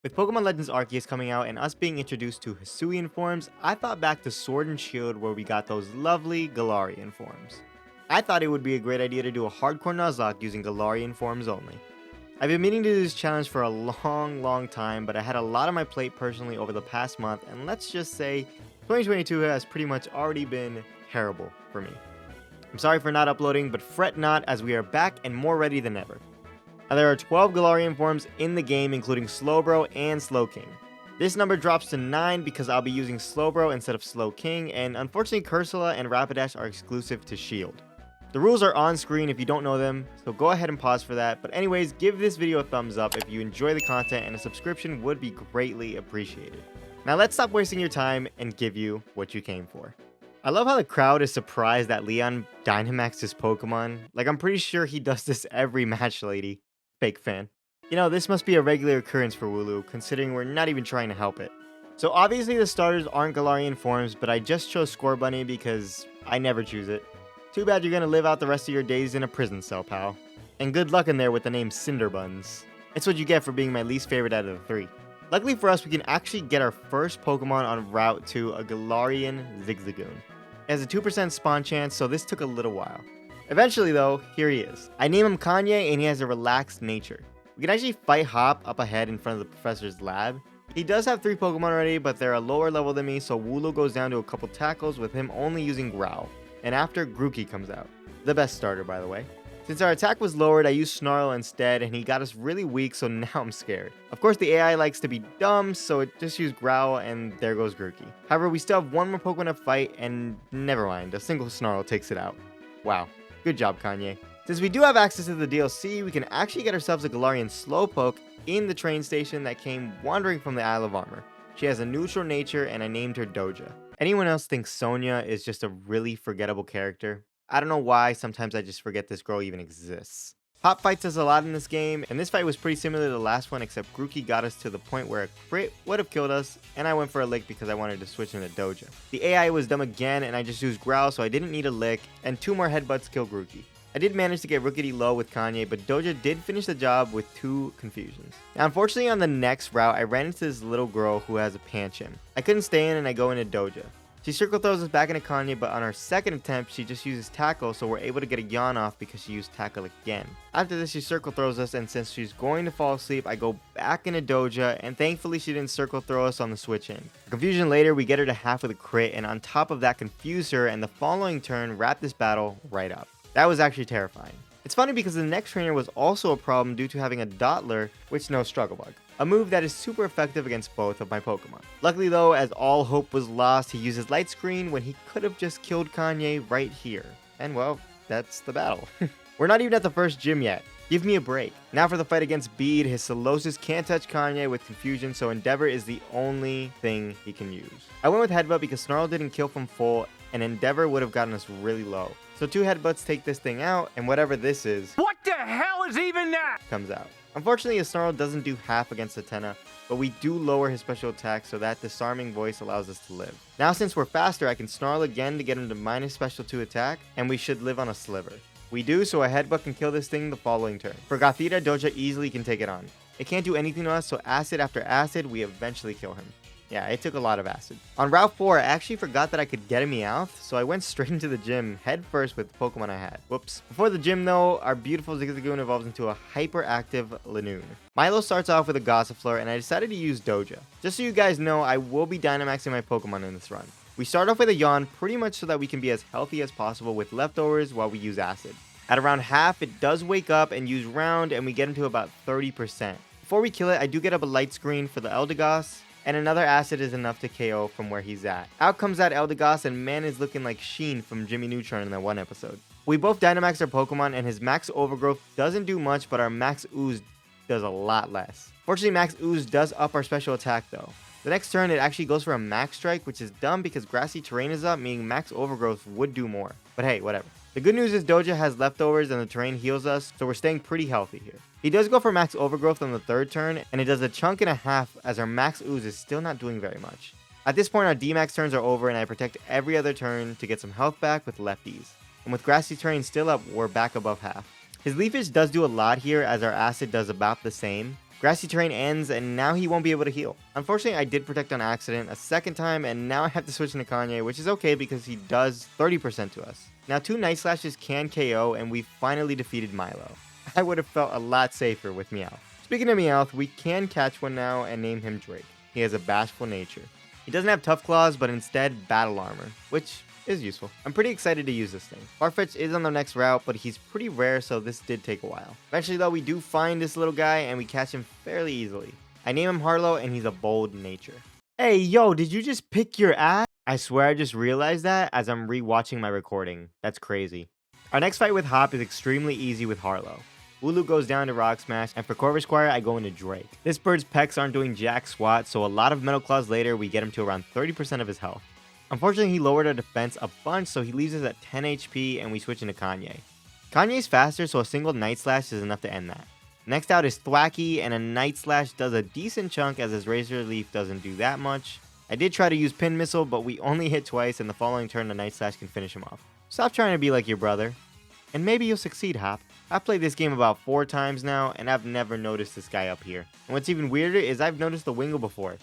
With Pokemon Legends Arceus coming out and us being introduced to Hisuian forms, I thought back to Sword and Shield where we got those lovely Galarian forms. I thought it would be a great idea to do a hardcore Nuzlocke using Galarian forms only. I've been meaning to do this challenge for a long time, but I had a lot on my plate personally over the past month, and let's just say 2022 has pretty much already been terrible for me. I'm sorry for not uploading, but fret not as we are back and more ready than ever. Now there are 12 Galarian forms in the game, including Slowbro and Slowking. This number drops to 9 because I'll be using Slowbro instead of Slowking, and unfortunately Cursula and Rapidash are exclusive to Shield. The rules are on screen if you don't know them, so go ahead and pause for that. But anyways, give this video a thumbs up if you enjoy the content, and a subscription would be greatly appreciated. Now let's stop wasting your time and give you what you came for. I love how the crowd is surprised that Leon Dynamaxed his Pokemon. Like, I'm pretty sure he does this every match, lady. Fake fan. You know, this must be a regular occurrence for Wooloo, considering we're not even trying to help it. So obviously the starters aren't Galarian forms, but I just chose Scorbunny because I never choose it. Too bad you're gonna live out the rest of your days in a prison cell, pal. And good luck in there with the name Cinderbuns. It's what you get for being my least favorite out of the 3. Luckily for us, we can actually get our first Pokemon en route to a Galarian Zigzagoon. It has a 2% spawn chance, so this took a little while. Eventually though, here he is. I name him Kanye and he has a relaxed nature. We can actually fight Hop up ahead in front of the professor's lab. He does have 3 Pokemon already, but they're a lower level than me, so Wooloo goes down to a couple tackles with him only using Growl. And after, Grookey comes out. The best starter, by the way. Since our attack was lowered, I used Snarl instead, and he got us really weak, so now I'm scared. Of course, the AI likes to be dumb, so it just used Growl, and there goes Grookey. However, we still have one more Pokemon to fight, and never mind, a single Snarl takes it out. Wow, good job, Kanye. Since we do have access to the DLC, we can actually get ourselves a Galarian Slowpoke in the train station that came wandering from the Isle of Armor. She has a neutral nature, and I named her Doja. Anyone else think Sonia is just a really forgettable character? I don't know why, sometimes I just forget this girl even exists. Hop fights us a lot in this game, and this fight was pretty similar to the last one, except Grookey got us to the point where a crit would have killed us, and I went for a lick because I wanted to switch into Doja. The AI was dumb again, and I just used Growl, so I didn't need a lick, and 2 more headbutts killed Grookey. I did manage to get Rookity low with Kanye, but Doja did finish the job with 2 confusions. Now, unfortunately, on the next route, I ran into this little girl who has a Pancham. I couldn't stay in, and I go into Doja. She circle throws us back into Kanye, but on our second attempt, she just uses Tackle, so we're able to get a yawn off because she used Tackle again. After this, she circle throws us, and since she's going to fall asleep, I go back into Doja, and thankfully she didn't circle throw us on the switch in. For confusion later, we get her to half with a crit, and on top of that, confuse her, and the following turn, wrap this battle right up. That was actually terrifying. It's funny because the next trainer was also a problem due to having a Dottler, which knows Struggle Bug. A move that is super effective against both of my Pokemon. Luckily though, as all hope was lost, he uses Light Screen when he could have just killed Kanye right here. And well, that's the battle. We're not even at the first gym yet. Give me a break. Now for the fight against Bede, his Solosis can't touch Kanye with confusion, so Endeavor is the only thing he can use. I went with Headbutt because Snarl didn't kill from full, and Endeavor would have gotten us really low. So 2 headbutts take this thing out, and whatever this is, what the hell is even that? Comes out. Unfortunately, a Snarl doesn't do half against a Tenna, but we do lower his special attack so that disarming voice allows us to live. Now since we're faster, I can Snarl again to get him to minus special 2 attack, and we should live on a sliver. We do, so a headbutt can kill this thing the following turn. For Gothita, Doja easily can take it on. It can't do anything to us, so acid after acid, we eventually kill him. Yeah, it took a lot of acid. On Route 4, I actually forgot that I could get a Meowth, so I went straight into the gym, head first with the Pokemon I had. Whoops. Before the gym though, our beautiful Zigzagoon evolves into a hyperactive Lanoon. Milo starts off with a Gossifleur, and I decided to use Doja. Just so you guys know, I will be Dynamaxing my Pokemon in this run. We start off with a Yawn pretty much so that we can be as healthy as possible with leftovers while we use Acid. At around half, it does wake up and use Round, and we get into about 30%. Before we kill it, I do get up a Light Screen for the Eldegoss, and another acid is enough to KO from where he's at. Out comes that Eldegoss, and man is looking like Sheen from Jimmy Neutron in that one episode. We both Dynamax our Pokemon, and his Max Overgrowth doesn't do much, but our Max Ooze does a lot less. Fortunately, Max Ooze does up our special attack though. The next turn, it actually goes for a Max Strike, which is dumb because Grassy Terrain is up, meaning Max Overgrowth would do more. But hey, whatever. The good news is Doja has leftovers and the terrain heals us, so we're staying pretty healthy here. He does go for Max Overgrowth on the 3rd turn, and it does a chunk and a half as our Max Ooze is still not doing very much. At this point, our D-Max turns are over, and I protect every other turn to get some health back with lefties. And with Grassy Terrain still up, we're back above half. His Leafage does do a lot here, as our Acid does about the same. Grassy terrain ends, and now he won't be able to heal. Unfortunately, I did protect on accident a second time, and now I have to switch into Kanye, which is okay because he does 30% to us. Now 2 Night Slashes can KO, and we finally defeated Milo. I would have felt a lot safer with Meowth. Speaking of Meowth, we can catch one now and name him Drake. He has a bashful nature. He doesn't have tough claws, but instead battle armor, which is useful. I'm pretty excited to use this thing. Farfetch is on the next route, but he's pretty rare, so this did take a while. Eventually though, we do find this little guy and we catch him fairly easily. I name him Harlow and he's a bold nature. Hey yo, did you just pick your ass? I swear I just realized that as I'm rewatching my recording. That's crazy. Our next fight with Hop is extremely easy with Harlow. Wooloo goes down to Rock Smash, and for Corvus Squire, I go into Drake. This bird's pecs aren't doing jack squat, so a lot of Metal Claws later, we get him to around 30% of his health. Unfortunately, he lowered our defense a bunch, so he leaves us at 10 HP, and we switch into Kanye. Kanye's faster, so a single Night Slash is enough to end that. Next out is Thwacky, and a Night Slash does a decent chunk as his Razor Leaf doesn't do that much. I did try to use Pin Missile, but we only hit twice, and the following turn the Night Slash can finish him off. Stop trying to be like your brother. And maybe you'll succeed, Hop. I've played this game about 4 times now, and I've never noticed this guy up here. And what's even weirder is I've noticed the Wingull before.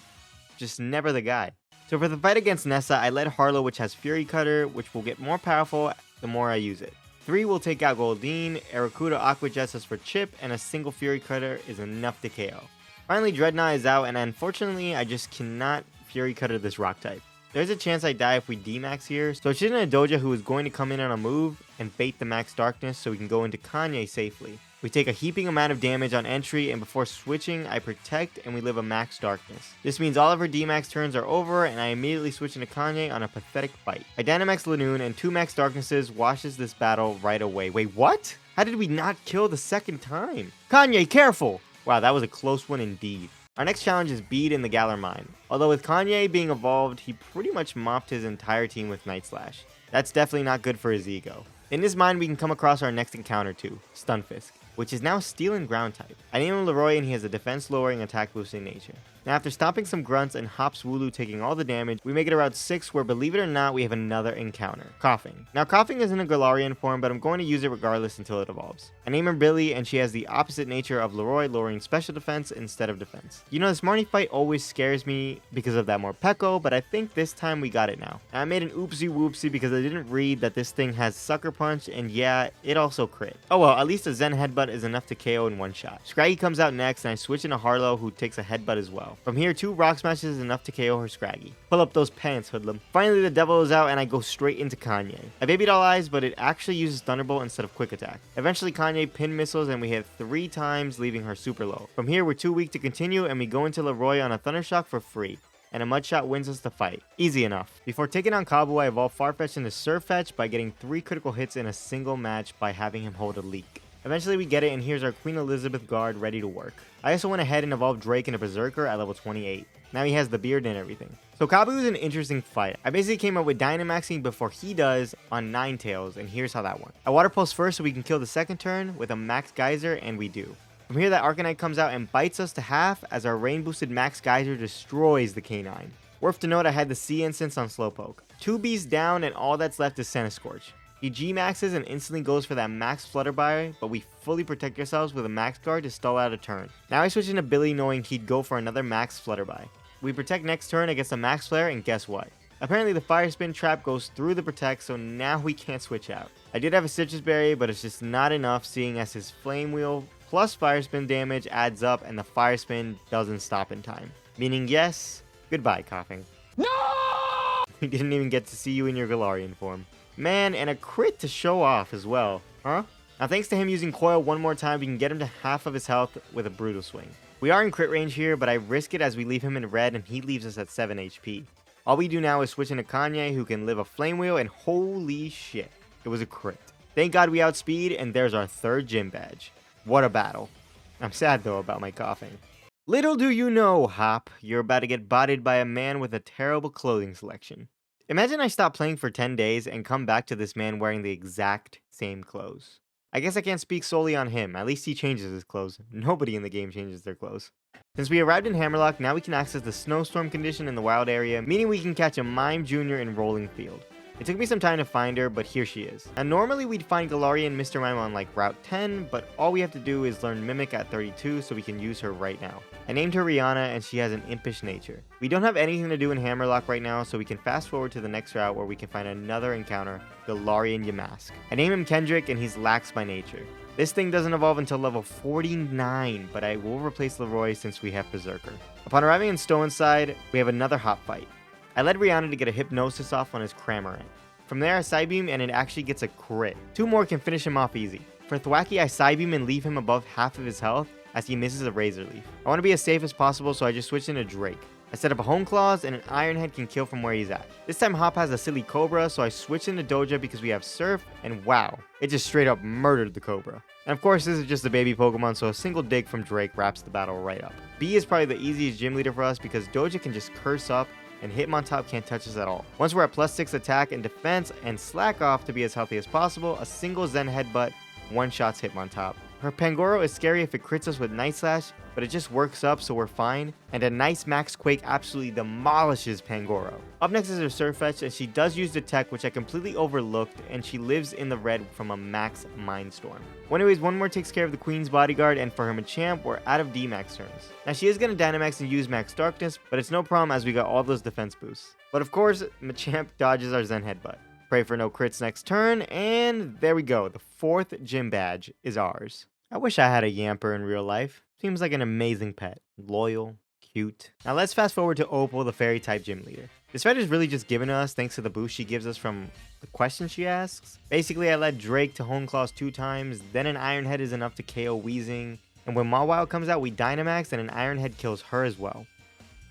Just never the guy. So for the fight against Nessa, I led Harlow, which has Fury Cutter, which will get more powerful the more I use it. 3 will take out Goldeen, Aracuda Aqua Jets us for chip, and a single Fury Cutter is enough to KO. Finally, Dreadnought is out, and unfortunately, I just cannot Fury Cutter this rock type. There's a chance I die if we D-max here, so I choose a Doja who is going to come in on a move and bait the max darkness so we can go into Kanye safely. We take a heaping amount of damage on entry, and before switching, I protect and we live a max darkness. This means all of our D-max turns are over, and I immediately switch into Kanye on a pathetic fight. I Dynamax Lanoon, and 2 max darknesses washes this battle right away. Wait, what? How did we not kill the second time? Kanye, careful! Wow, that was a close one indeed. Our next challenge is Bead in the Galar Mine. Although with Kanye being evolved, he pretty much mopped his entire team with Night Slash. That's definitely not good for his ego. In this mine, we can come across our next encounter too, Stunfisk, which is now Steel and Ground type. I name him Leroy and he has a defense lowering attack boosting nature. Now after stomping some grunts and Hop's Wooloo taking all the damage, we make it around 6 where believe it or not, we have another encounter, Coughing. Now Coughing isn't a Galarian form, but I'm going to use it regardless until it evolves. I name her Billy and she has the opposite nature of Leroy, lowering special defense instead of defense. You know, this Marnie fight always scares me because of that Morpeko, but I think this time we got it now. I made an oopsie whoopsie because I didn't read that this thing has Sucker Punch, and yeah, it also crit. Oh well, at least a Zen Headbutt is enough to KO in one shot. Scraggy comes out next and I switch into Harlow who takes a Headbutt as well. From here, 2 Rock Smashes is enough to KO her Scraggy. Pull up those pants, hoodlum. Finally, the devil is out and I go straight into Kanye. I baby doll eyes, but it actually uses Thunderbolt instead of Quick Attack. Eventually, Kanye pin missiles and we hit 3 times, leaving her super low. From here, we're too weak to continue and we go into Leroy on a Thunder Shock for free. And a Mud Shot wins us the fight. Easy enough. Before taking on Kabu, I evolved Farfetch into Surfetch by getting 3 critical hits in a single match by having him hold a leak. Eventually we get it, and here's our Queen Elizabeth guard ready to work. I also went ahead and evolved Drake into Berserker at level 28. Now he has the beard and everything. So Kabu is an interesting fight. I basically came up with Dynamaxing before he does on Ninetales, and here's how that went. I Water Pulse first so we can kill the second turn with a Max Geyser, and we do. From here, that Arcanine comes out and bites us to half as our Rain Boosted Max Geyser destroys the K9. Worth to note, I had the Sea Instance on Slowpoke. 2 beasts down, and all that's left is Centiskorch. He G-maxes and instantly goes for that max Flutterby, but we fully protect ourselves with a Max Guard to stall out a turn. Now I switch into Billy knowing he'd go for another Max Flutterby. We protect next turn against a Max Flare, and guess what? Apparently the Fire Spin trap goes through the protect, so now we can't switch out. I did have a Citrus Berry, but it's just not enough, seeing as his Flame Wheel plus Fire Spin damage adds up and the Fire Spin doesn't stop in time. Meaning yes, goodbye Coughing. No! We didn't even get to see you in your Galarian form. Man, and a crit to show off as well, huh? Now thanks to him using Coil one more time, we can get him to half of his health with a Brutal Swing. We are in crit range here, but I risk it as we leave him in red and he leaves us at 7 HP. All we do now is switch into Kanye, who can live a Flame Wheel, and holy shit, it was a crit. Thank God we outspeed, and there's our 3rd gym badge. What a battle. I'm sad though about my Coughing. Little do you know, Hop, you're about to get bodied by a man with a terrible clothing selection. Imagine I stop playing for 10 days and come back to this man wearing the exact same clothes. I guess I can't speak solely on him, at least he changes his clothes. Nobody in the game changes their clothes. Since we arrived in Hammerlock, now we can access the snowstorm condition in the wild area, meaning we can catch a Mime Jr. in Rolling Field. It took me some time to find her, but here she is. Now normally we'd find Galarian Mr. Mime on like Route 10, but all we have to do is learn Mimic at 32 so we can use her right now. I named her Rihanna and she has an impish nature. We don't have anything to do in Hammerlock right now, so we can fast forward to the next route where we can find another encounter, Galarian Yamask. I name him Kendrick and he's lax by nature. This thing doesn't evolve until level 49, but I will replace Leroy since we have Berserker. Upon arriving in Stone'side, we have another hot fight. I led Rihanna to get a Hypnosis off on his Cramorant. From there I Psybeam and it actually gets a crit. 2 more can finish him off easy. For Thwacky I Psybeam and leave him above half of his health as he misses a Razor Leaf. I want to be as safe as possible, so I just switch into Drake. I set up a Hone Claws and an Iron Head can kill from where he's at. This time Hop has a silly Cobra, so I switch into Doja because we have Surf, and wow, it just straight up murdered the Cobra. And of course this is just a baby Pokemon, so a single dig from Drake wraps the battle right up. B is probably the easiest gym leader for us because Doja can just curse up and Hitmontop can't touch us at all. Once we're at +6 attack and defense and slack off to be as healthy as possible, a single Zen Headbutt one-shots Hitmontop. Her Pangoro is scary if it crits us with Night Slash, but it just works up so we're fine, and a nice Max Quake absolutely demolishes Pangoro. Up next is her Surfetch, and she does use the tech which I completely overlooked, and she lives in the red from a Max Mindstorm. Well anyways, one more takes care of the Queen's Bodyguard, and for her Machamp, we're out of D-Max turns. Now she is going to Dynamax and use Max Darkness, but it's no problem as we got all those defense boosts. But of course, Machamp dodges our Zen Headbutt. Pray for no crits next turn, and there we go, the 4th gym badge is ours. I wish I had a Yamper in real life. Seems like an amazing pet. Loyal, cute. Now let's fast forward to Opal, the fairy type gym leader. This fighter is really just given to us thanks to the boost she gives us from the questions she asks. Basically, I led Drake to Hone Claws 2 times, then an Iron Head is enough to KO Weezing, and when Mawile comes out, we Dynamax and an Iron Head kills her as well.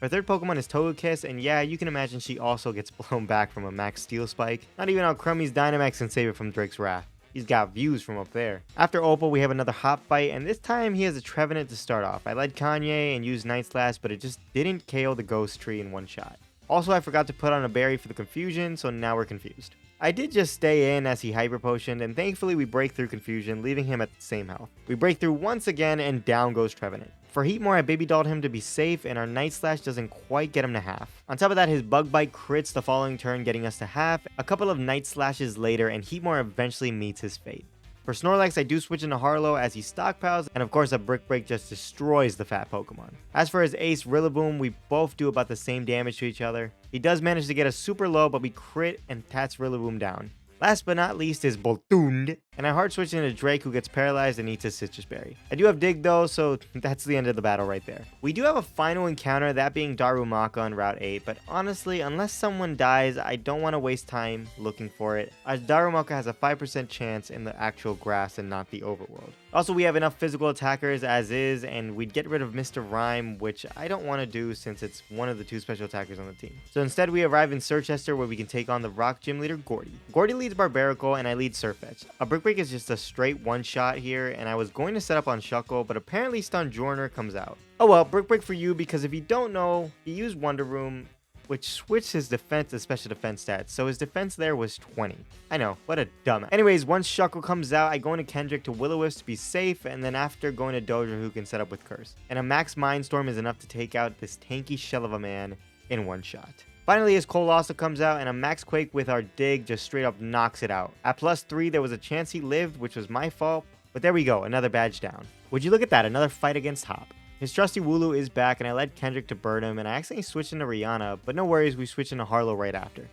Our third Pokemon is Togekiss, and yeah, you can imagine she also gets blown back from a Max Steel Spike. Not even how Crummy's Dynamax can save it from Drake's wrath. He's got views from up there. After Opal, we have another hot fight, and this time he has a Trevenant to start off. I led Kanye and used Night Slash, but it just didn't KO the Ghost Tree in one shot. Also, I forgot to put on a berry for the confusion, so now we're confused. I did just stay in as he Hyper Potioned, and thankfully we break through confusion, leaving him at the same health. We break through once again, and down goes Trevenant. For Heatmore, I baby dolled him to be safe, and our Night Slash doesn't quite get him to half. On top of that, his Bug Bite crits the following turn, getting us to half. A couple of Night Slashes later, and Heatmore eventually meets his fate. For Snorlax, I do switch into Harlow as he stockpiles, and of course a Brick Break just destroys the fat Pokemon. As for his ace Rillaboom, we both do about the same damage to each other. He does manage to get us super low, but we crit and tats Rillaboom down. Last but not least is Boltund, and I hard switch into Drake, who gets paralyzed and eats his Citrus Berry. I do have Dig though, so that's the end of the battle right there. We do have a final encounter, that being Darumaka on Route 8, but honestly, unless someone dies, I don't want to waste time looking for it, as Darumaka has a 5% chance in the actual grass and not the overworld. Also, we have enough physical attackers as is, and we'd get rid of Mr. Rhyme, which I don't want to do since it's one of the 2 special attackers on the team. So instead, we arrive in Sirchester, where we can take on the rock gym leader, Gordy. Gordy leads Barbarical, and I lead Surfetch. A Brick Break is just a straight one-shot here, and I was going to set up on Shuckle, but apparently Stunjourner comes out. Oh well, Brick Break for you, because if you don't know, he used Wonder Room, which switched his defense to special defense stats, so his defense there was 20. I know, what a dumbass. Anyways, once Shuckle comes out, I go into Kendrick to Will-O-Wisp to be safe, and then after going to Doja, who can set up with Curse. And a Max Mindstorm is enough to take out this tanky shell of a man in one shot. Finally, his Colossal comes out, and a Max Quake with our Dig just straight up knocks it out. At +3, there was a chance he lived, which was my fault, but there we go, another badge down. Would you look at that, another fight against Hop. His trusty Wooloo is back, and I led Kendrick to burn him, and I accidentally switched into Rihanna, but no worries, we switch into Harlow right after.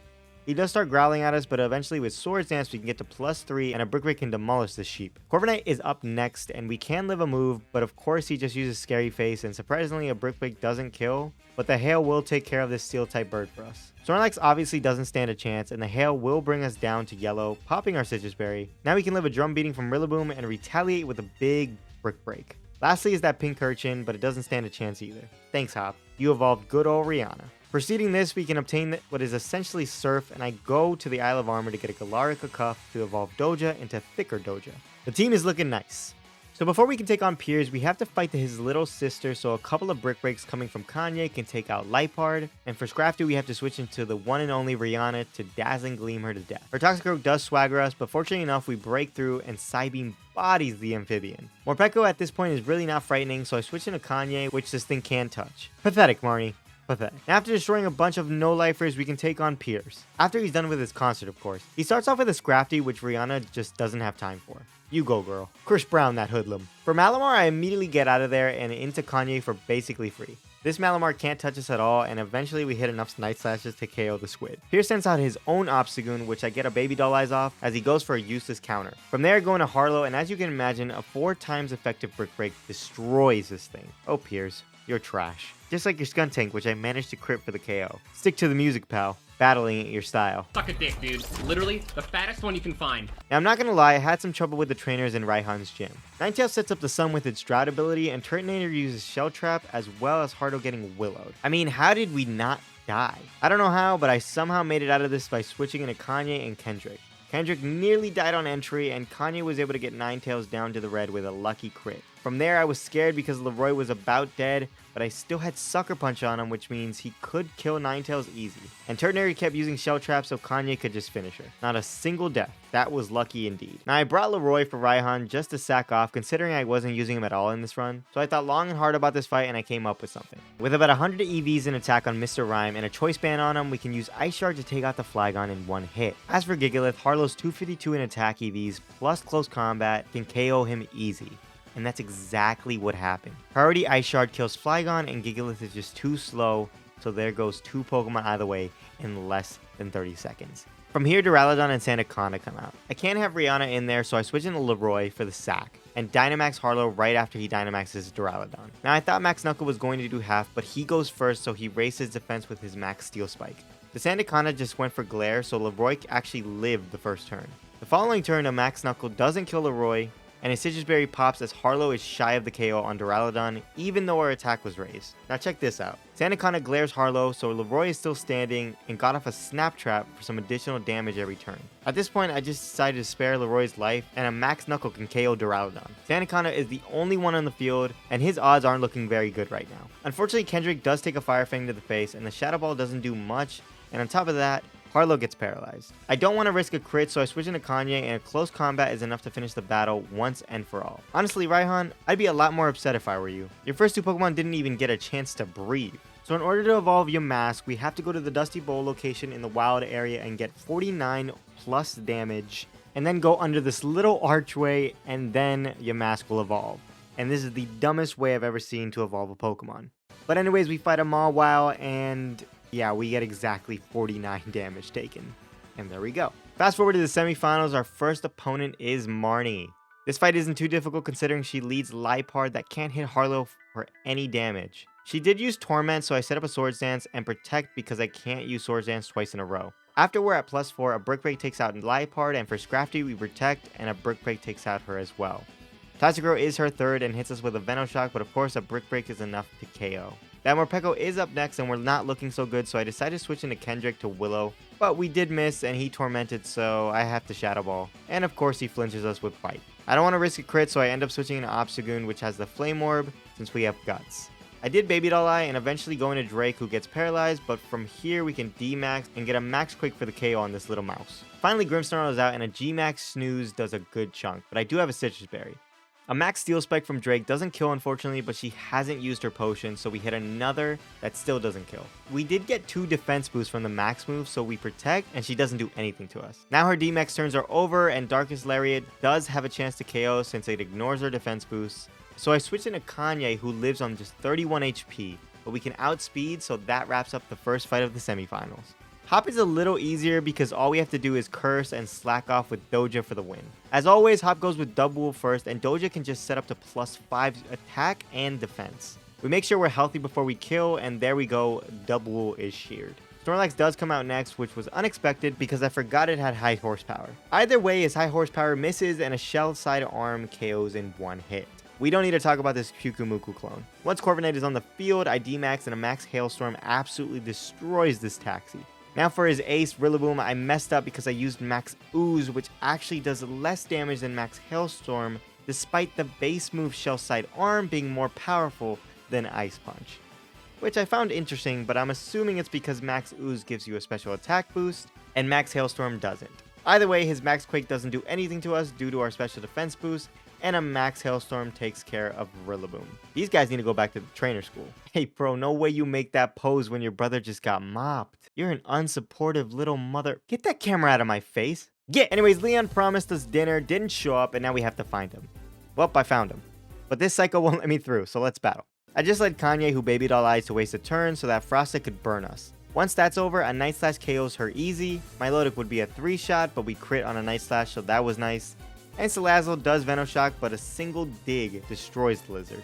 He does start growling at us, but eventually with Swords Dance we can get to +3, and a Brick Break can demolish this sheep. Corviknight is up next, and we can live a move, but of course he just uses Scary Face, and surprisingly a Brick Break doesn't kill, but the Hail will take care of this Steel-type bird for us. Snorlax obviously doesn't stand a chance, and the Hail will bring us down to yellow, popping our Citrus Berry. Now we can live a Drum Beating from Rillaboom and retaliate with a big Brick Break. Lastly is that Pink Urchin, but it doesn't stand a chance either. Thanks, Hop. You evolved good old Rihanna. Preceding this, we can obtain what is essentially Surf, and I go to the Isle of Armor to get a Galarica Cuff to evolve Doja into Thicker Doja. The team is looking nice. So before we can take on Piers, we have to fight his little sister, so a couple of Brick Breaks coming from Kanye can take out Lipard, and for Scrafty we have to switch into the one and only Rihanna to Dazzling Gleam her to death. Her Toxicroak does swagger us, but fortunately enough we break through and Psybeam bodies the Amphibian. Morpeko at this point is really not frightening, so I switch into Kanye, which this thing can touch. Pathetic, Marnie. Pathetic. After destroying a bunch of no-lifers, we can take on Piers. After he's done with his concert, of course. He starts off with a Scrafty, which Rihanna just doesn't have time for. You go, girl. Chris Brown, that hoodlum. For Malamar, I immediately get out of there and into Kanye for basically free. This Malamar can't touch us at all, and eventually we hit enough Night Slashes to KO the Squid. Piers sends out his own Obstagoon, which I get a Baby Doll Eyes off, as he goes for a useless counter. From there, going to Harlow, and as you can imagine, a 4 times effective Brick Break destroys this thing. Oh, Piers, you're trash. Just like your Skuntank, which I managed to crit for the KO. Stick to the music, pal. Battling at your style. Suck a dick, dude. Literally, the fattest one you can find. Now, I'm not gonna lie, I had some trouble with the trainers in Raihan's gym. Ninetales sets up the sun with its Drought ability, and Turtonator uses Shell Trap, as well as Hardo getting Willowed. I mean, how did we not die? I don't know how, but I somehow made it out of this by switching into Kanye and Kendrick. Kendrick nearly died on entry, and Kanye was able to get Ninetales down to the red with a lucky crit. From there, I was scared because Leroy was about dead, but I still had Sucker Punch on him, which means he could kill Ninetales easy. And Turtonator kept using Shell Trap so Kanye could just finish her. Not a single death. That was lucky indeed. Now, I brought Leroy for Raihan just to sack off, considering I wasn't using him at all in this run, so I thought long and hard about this fight and I came up with something. With about 100 EVs in attack on Mr. Rhyme and a Choice Band on him, we can use Ice Shard to take out the Flygon in one hit. As for Gigalith, Harlow's 252 in attack EVs plus close combat can KO him easy. And that's exactly what happened. Priority Ice Shard kills Flygon, and Gigalith is just too slow, so there goes 2 Pokemon either way in less than 30 seconds. From here, Duraludon and Sandaconda come out. I can't have Rihanna in there, so I switch into Leroy for the sack, and Dynamax Harlow right after he Dynamaxes Duraludon. Now, I thought Max Knuckle was going to do half, but he goes first, so he races defense with his Max Steel Spike. The Sandaconda just went for Glare, so Leroy actually lived the first turn. The following turn, a Max Knuckle doesn't kill Leroy, and his Citrus Berry pops as Harlow is shy of the KO on Duraludon, even though our attack was raised. Now check this out. Sandaconda glares Harlow, so Leroy is still standing and got off a Snap Trap for some additional damage every turn. At this point, I just decided to spare Leroy's life, and a Max Knuckle can KO Duraludon. Sandaconda is the only one on the field, and his odds aren't looking very good right now. Unfortunately, Kendrick does take a Fire Fang to the face, and the Shadow Ball doesn't do much, and on top of that, Harlow gets paralyzed. I don't want to risk a crit, so I switch into Kanye, and a close combat is enough to finish the battle once and for all. Honestly, Raihan, I'd be a lot more upset if I were you. Your first 2 Pokemon didn't even get a chance to breathe. So in order to evolve Yamask, we have to go to the Dusty Bowl location in the wild area and get 49 plus damage, and then go under this little archway, and then Yamask will evolve. And this is the dumbest way I've ever seen to evolve a Pokemon. But anyways, we fight a Mawile, and yeah, we get exactly 49 damage taken. And there we go. Fast forward to the semifinals, our first opponent is Marnie. This fight isn't too difficult considering she leads Liepard that can't hit Harlow for any damage. She did use Torment, so I set up a Swords Dance and Protect because I can't use Swords Dance twice in a row. After we're at +4, a Brick Break takes out Liepard, and for Scrafty we Protect, and a Brick Break takes out her as well. Toxicroak is her third and hits us with a Venoshock, but of course a Brick Break is enough to KO. That Morpeko is up next, and we're not looking so good, so I decided to switch into Kendrick to Willow. But we did miss, and he Tormented, so I have to Shadow Ball. And of course, he flinches us with Bite. I don't want to risk a crit, so I end up switching into Obstagoon, which has the Flame Orb, since we have Guts. I did Baby Doll Eye, and eventually go into Drake, who gets paralyzed, but from here we can D-Max and get a Max Quake for the KO on this little mouse. Finally, Grimmsnarl is out, and a G-Max Snooze does a good chunk, but I do have a Citrus Berry. A Max Steel Spike from Drake doesn't kill, unfortunately, but she hasn't used her potion, so we hit another that still doesn't kill. We did get 2 defense boosts from the Max move, so we Protect, and she doesn't do anything to us. Now her D-Max turns are over, and Darkest Lariat does have a chance to KO since it ignores her defense boosts. So I switched into Kanye, who lives on just 31 HP, but we can outspeed, so that wraps up the first fight of the semifinals. Hop is a little easier because all we have to do is curse and slack off with Doja for the win. As always, Hop goes with Double first, and Doja can just set up to +5 attack and defense. We make sure we're healthy before we kill, and there we go, Double is sheared. Snorlax does come out next, which was unexpected because I forgot it had high horsepower. Either way, his high horsepower misses, and a Shell Side Arm KOs in one hit. We don't need to talk about this Pyukumuku clone. Once Corviknight is on the field, I D-Max, and a Max Hailstorm absolutely destroys this taxi. Now for his ace, Rillaboom, I messed up because I used Max Ooze, which actually does less damage than Max Hailstorm, despite the base move Shell Side Arm being more powerful than Ice Punch. Which I found interesting, but I'm assuming it's because Max Ooze gives you a special attack boost, and Max Hailstorm doesn't. Either way, his Max Quake doesn't do anything to us due to our special defense boost, and a max hailstorm takes care of Rillaboom. These guys need to go back to the trainer school. Hey bro, no way you make that pose when your brother just got mopped. You're an unsupportive little mother. Get that camera out of my face. Anyways, Leon promised us dinner, didn't show up, and now we have to find him. Well, I found him. But this psycho won't let me through, so let's battle. I just led Kanye, who babied all eyes, to waste a turn so that Frosted could burn us. Once that's over, a Night Slash KOs her easy. Milotic would be a 3-shot, but we crit on a Night Slash, so that was nice. And Salazzle does Venoshock, but a single dig destroys the lizard.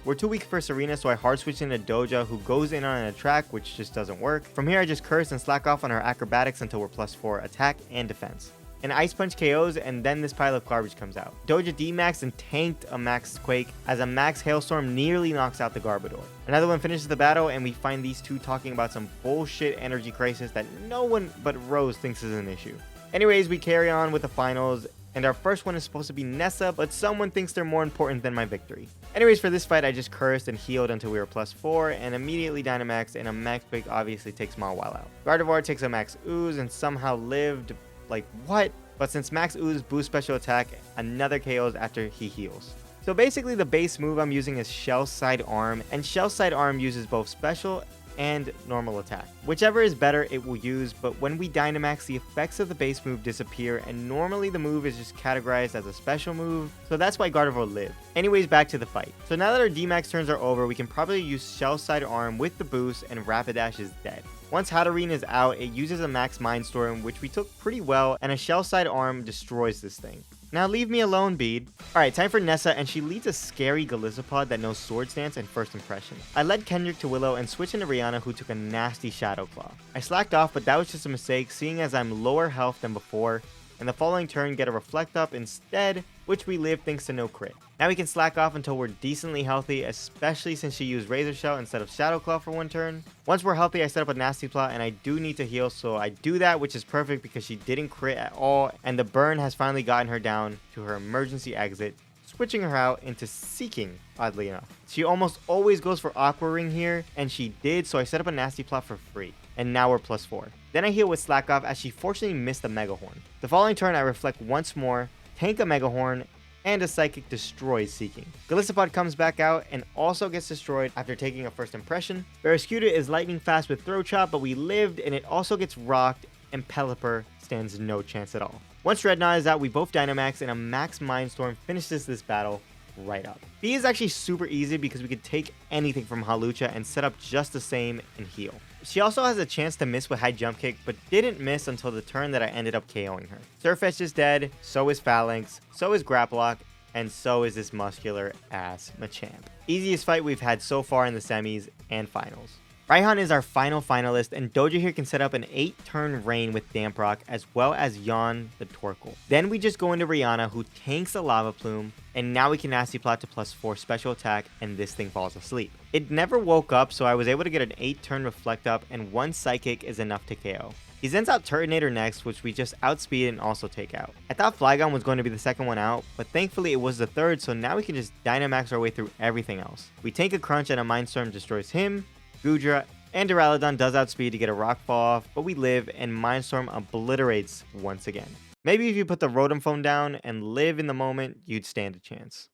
We're too weak for Serena, so I hard switch into Doja, who goes in on an attack, which just doesn't work. From here, I just curse and slack off on her acrobatics until we're +4 attack and defense. An Ice Punch KOs, and then this pile of garbage comes out. Doja D-maxed and tanked a Max Quake, as a Max Hailstorm nearly knocks out the Garbodor. Another one finishes the battle, and we find these two talking about some bullshit energy crisis that no one but Rose thinks is an issue. Anyways, we carry on with the finals, and our first one is supposed to be Nessa, but someone thinks they're more important than my victory. Anyways, for this fight, I just cursed and healed until we were +4, and immediately Dynamaxed, and a Max Quake obviously takes Mawile out. Gardevoir takes a Max Ooze and somehow lived. Like, what? But since Max Ooze boosts special attack, another KOs after he heals. So basically the base move I'm using is Shell Side Arm, and Shell Side Arm uses both special and normal attack. Whichever is better it will use, but when we Dynamax, the effects of the base move disappear, and normally the move is just categorized as a special move, so that's why Gardevoir lived. Anyways, back to the fight. So now that our D-Max turns are over, we can probably use Shell Side Arm with the boost, and Rapidash is dead. Once Hatterene is out, it uses a Max Mindstorm, which we took pretty well, and a Shell Side Arm destroys this thing. Now leave me alone, Bede. Alright, time for Nessa, and she leads a scary Golisopod that knows Sword Stance and First Impression. I led Kendrick to Willow and switched into Rihanna, who took a nasty Shadow Claw. I slacked off, but that was just a mistake, seeing as I'm lower health than before, and the following turn get a Reflect Up instead, which we live thanks to no crit. Now we can slack off until we're decently healthy, especially since she used Razor Shell instead of Shadow Claw for one turn. Once we're healthy, I set up a Nasty Plot, and I do need to heal, so I do that, which is perfect because she didn't crit at all, and the burn has finally gotten her down to her emergency exit, switching her out into Seeking, oddly enough. She almost always goes for Aqua Ring here, and she did, so I set up a Nasty Plot for free. And now we're +4. Then I heal with Slack Off, as she fortunately missed a Mega Horn. The following turn, I reflect once more, tank a Mega Horn, and a Psychic destroys Seeking. Golisopod comes back out and also gets destroyed after taking a First Impression. Barraskewda is lightning fast with Throw Chop, but we lived, and it also gets rocked, and Pelipper stands no chance at all. Once Dreadnought is out, we both Dynamax, and a Max Mindstorm finishes this battle right up. B is actually super easy because we could take anything from Hawlucha and set up just the same and heal. She also has a chance to miss with High Jump Kick, but didn't miss until the turn that I ended up KOing her. Surfetch is dead, so is Phalanx, so is Grapplock, and so is this muscular ass Machamp. Easiest fight we've had so far in the semis and finals. Raihan is our final finalist, and Doja here can set up an 8-turn Rain with Damp Rock, as well as Yawn the Torkoal. Then we just go into Rihanna, who tanks a Lava Plume, and now we can Nasty Plot to +4 special attack, and this thing falls asleep. It never woke up, so I was able to get an 8-turn Reflect Up, and one Psychic is enough to KO. He sends out Turtonator next, which we just outspeed and also take out. I thought Flygon was going to be the second one out, but thankfully it was the third, so now we can just Dynamax our way through everything else. We tank a Crunch and a Mindstorm destroys him, Goodra, and Duraludon does outspeed to get a Rock Fall off, but we live, and Mindstorm obliterates once again. Maybe if you put the Rotom phone down and live in the moment, you'd stand a chance.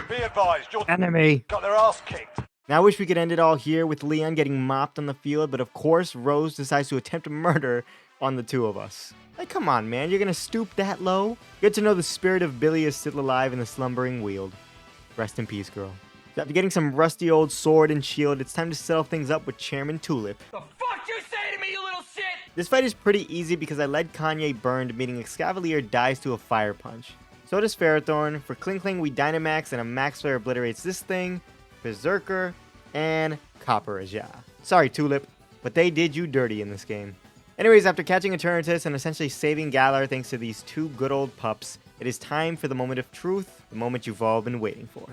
Be advised, your Enemy got their ass kicked. Now I wish we could end it all here with Leon getting mopped on the field, but of course Rose decides to attempt murder on the two of us. Like, come on, man, you're gonna stoop that low? Good to know the spirit of Billy is still alive in the slumbering Weald. Rest in peace, girl. After getting some rusty old sword and shield, it's time to settle things up with Chairman Tulip. The fuck you say to me, you little shit? This fight is pretty easy because I led Kanye burned, meaning Excavalier dies to a Fire Punch. So does Ferrothorn. For Klinkling, we Dynamax and a Max Flare obliterates this thing, Berserker, and Copperajah. Sorry, Tulip, but they did you dirty in this game. Anyways, after catching a Eternatus and essentially saving Galar thanks to these two good old pups, it is time for the moment of truth, the moment you've all been waiting for.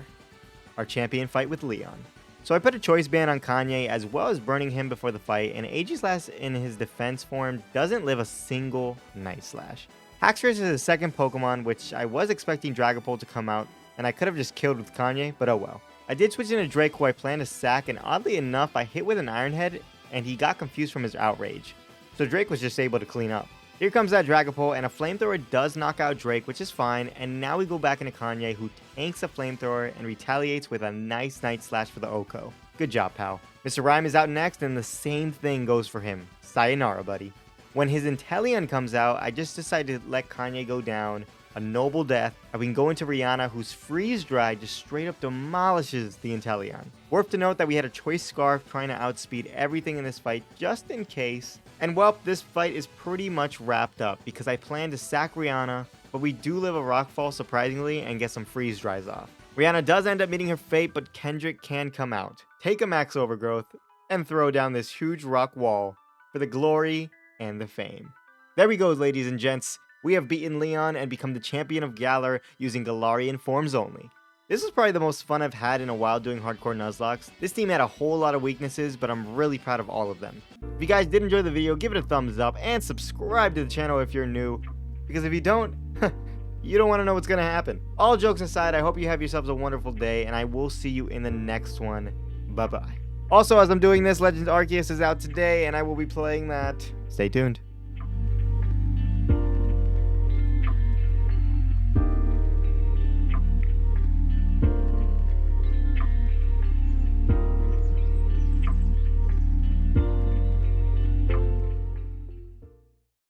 Our champion fight with Leon. So I put a Choice Band on Kanye as well as burning him before the fight, and Aegislash in his defense form doesn't live a single Night Slash. Haxorus is his second Pokemon, which I was expecting Dragapult to come out, and I could have just killed with Kanye, but oh well. I did switch into Drake, who I planned to sack, and oddly enough, I hit with an Iron Head, and he got confused from his outrage. So Drake was just able to clean up. Here comes that Dragapult, and a Flamethrower does knock out Drake, which is fine, and now we go back into Kanye, who tanks a Flamethrower and retaliates with a nice Night Slash for the Oko. Good job, pal. Mr. Rhyme is out next, and the same thing goes for him. Sayonara, buddy. When his Inteleon comes out, I just decided to let Kanye go down, a noble death, and we can go into Rihanna, whose Freeze Dry just straight up demolishes the Inteleon. Worth to note that we had a Choice Scarf trying to outspeed everything in this fight just in case. And well, this fight is pretty much wrapped up because I plan to sack Rihanna, but we do live a Rockfall surprisingly and get some Freeze Dries off. Rihanna does end up meeting her fate, but Kendrick can come out, take a Max Overgrowth, and throw down this huge rock wall for the glory and the fame. There we go, ladies and gents. We have beaten Leon and become the champion of Galar using Galarian forms only. This is probably the most fun I've had in a while doing hardcore Nuzlocks. This team had a whole lot of weaknesses, but I'm really proud of all of them. If you guys did enjoy the video, give it a thumbs up and subscribe to the channel if you're new, because if you don't, you don't want to know what's going to happen. All jokes aside, I hope you have yourselves a wonderful day, and I will see you in the next one. Bye-bye. Also, as I'm doing this, Legends Arceus is out today, and I will be playing that. Stay tuned.